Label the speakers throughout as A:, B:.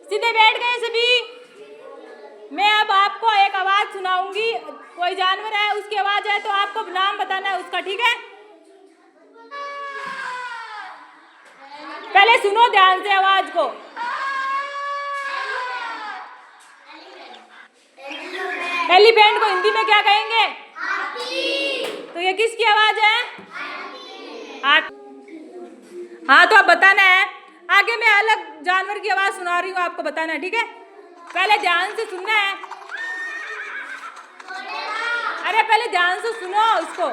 A: सीधे बैठ गए सभी। मैं अब आपको एक आवाज सुनाऊंगी, कोई जानवर है उसकी आवाज है तो आपको नाम बताना है उसका, ठीक है? पहले सुनो ध्यान से आवाज को। एलिफेंट को हिंदी में क्या कहेंगे? हाथी। तो ये किसकी आवाज है? हाथी। हाँ तो अब बताना है। आगे मैं अलग जानवर की आवाज सुना रही हूँ, आपको बताना है, ठीक है? पहले ध्यान से सुनना है। अरे पहले ध्यान से सुनो इसको।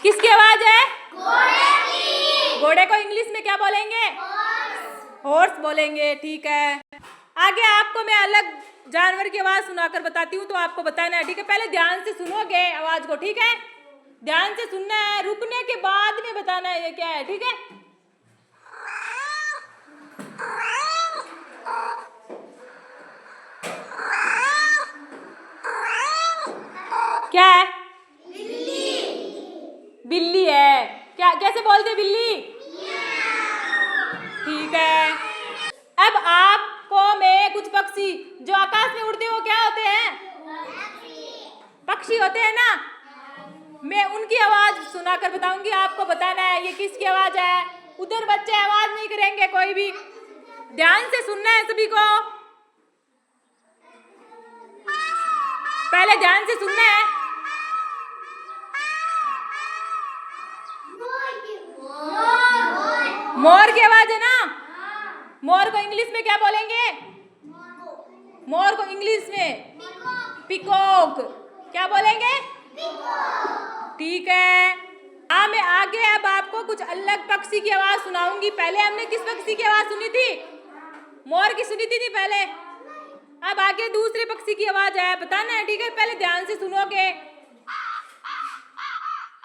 A: किसकी आवाज है? घोड़े की। घोड़े को इंग्लिश में क्या बोलेंगे? हॉर्स बोलेंगे, ठीक है। आगे आपको मैं अलग जानवर की आवाज सुनाकर बताती हूँ तो आपको बताना है, ठीक है? पहले ध्यान से सुनोगे आवाज को, ठीक है? ध्यान से सुनना है, रुकने के बाद में बताना है ये क्या है, ठीक है? क्या है? बिल्ली। बिल्ली है क्या? कैसे बोलते बिल्ली? ठीक है। अब आपको मैं कुछ पक्षी जो आकाश में उड़ते हो क्या होते हैं? पक्षी होते हैं ना, मैं उनकी आवाज सुनाकर बताऊंगी, आपको बताना है ये किसकी आवाज है। उधर बच्चे आवाज नहीं करेंगे कोई भी, ध्यान से सुनना है सभी को। पहले ध्यान से सुनना है। मोर की आवाज है ना? मोर को इंग्लिश में क्या बोलेंगे? मोर को इंग्लिश में पिकॉक। क्या बोलेंगे? ठीक है। हाँ मैं आगे अब आपको कुछ अलग पक्षी की आवाज सुनाऊंगी। पहले हमने किस पक्षी की आवाज सुनी थी? मोर की सुनी थी पहले। अब आगे दूसरे पक्षी की आवाज है, बताना है, ठीक है? पहले ध्यान से सुनोगे,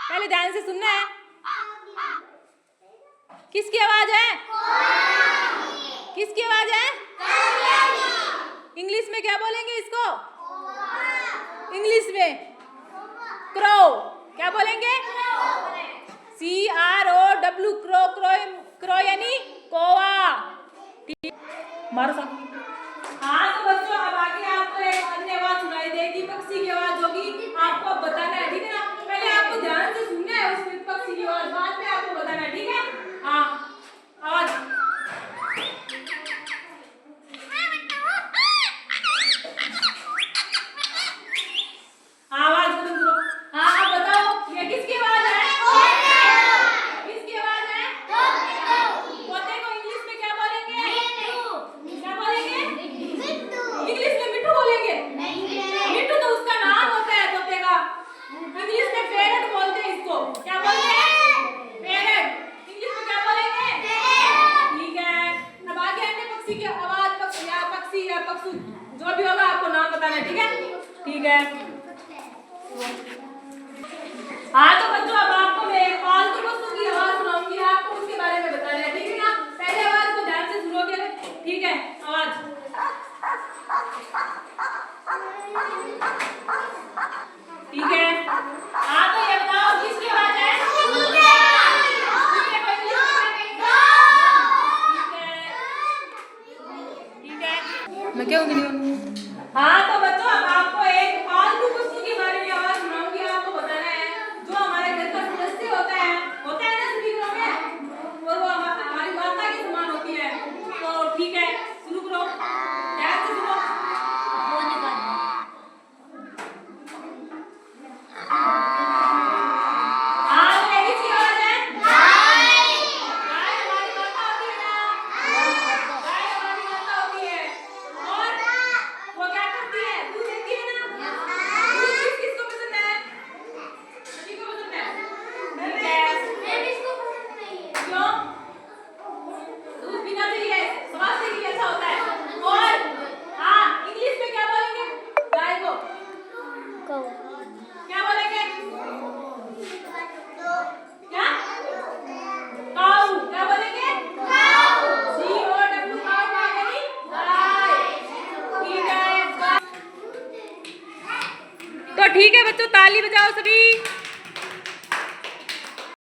A: पहले ध्यान से सुनना है। किसकी आवाज है? किसकी आवाज है? इंग्लिश में क्या बोलेंगे इसको? इंग्लिश में क्रो। क्या बोलेंगे? CROW, crow. क्रो क्रो यानी कौवा। मारो सब। हाँ तो बच्चों अब आगे आपको एक अन्य आवाज सुनाई देगी, पक्षी की आवाज होगी, आपको बताना है, ठीक है ना? पहले आपको ध्यान से सुनना है उस पक्षी की आवाज, बाद में आपको बताना है, ठीक है? हाँ आवाज। आवाज खत्म करो। हाँ अब बताओ ये किसकी आवाज है? किसकी आवाज है? तोते को इंग्लिश में क्या बोलेंगे? क्या बोलेंगे? इंग्लिश में मिट्टू बोलेंगे? मिट्टू तो उसका नाम होता है तोते का, इंग्लिश में पैरट बोलते हैं इसको। क्या बोलते हैं? पैरट। इंग्लिश में क्या बोलेंगे? ठीक है। अब आगे अन्य पक्षी की आवाज, पक्षी या पक्षी जो भी होगा आपको नाम बताना है, ठीक है? ठीक है। हाँ तो बच्चों अब आपको मैं एक पालतू पशु की आवाज सुनाऊंगी, आपको उसके बारे में बताना है, ठीक है ना? पहले आवाज को ध्यान से सुनोगे, ठीक है? आवाज। ठीक है। हाँ तो ये बताओ किसकी आवाज है? ठीक है। मैं क्या हूँ? हाँ तो बच्चों अब आपको एक पालतू पशु के बारे में आवाज सुनाऊंगी, आपको बताना है जो हमारे घर का सदस्य होता है ना सभी घरों में, और वो हमारी माता के समान होती है। तो ठीक है शुरू करो, ध्यान से सुनो। हाँ तो ये किसकी आवाज है? गाय। गाय हमारी माता होती है ना? गाय हमारी माता होती है और वो क्या करती है? दूध देती है ना? दूध किसको पसंद है? सभी को पसंद है। ठीक है। किसको पसंद नहीं है? क्यों? दूध पीना चाहिए, स्वास्थ्य के लिए अच्छा होता है। और हाँ इंग्लिश में क्या बोलेंगे गाय को? क्या बोलेंगे? क्या? काऊ। क्या बोलेंगे? COW, काऊ यानी गाय। ठीक है। तो ठीक है बच्चों, ताली बजाओ सभी।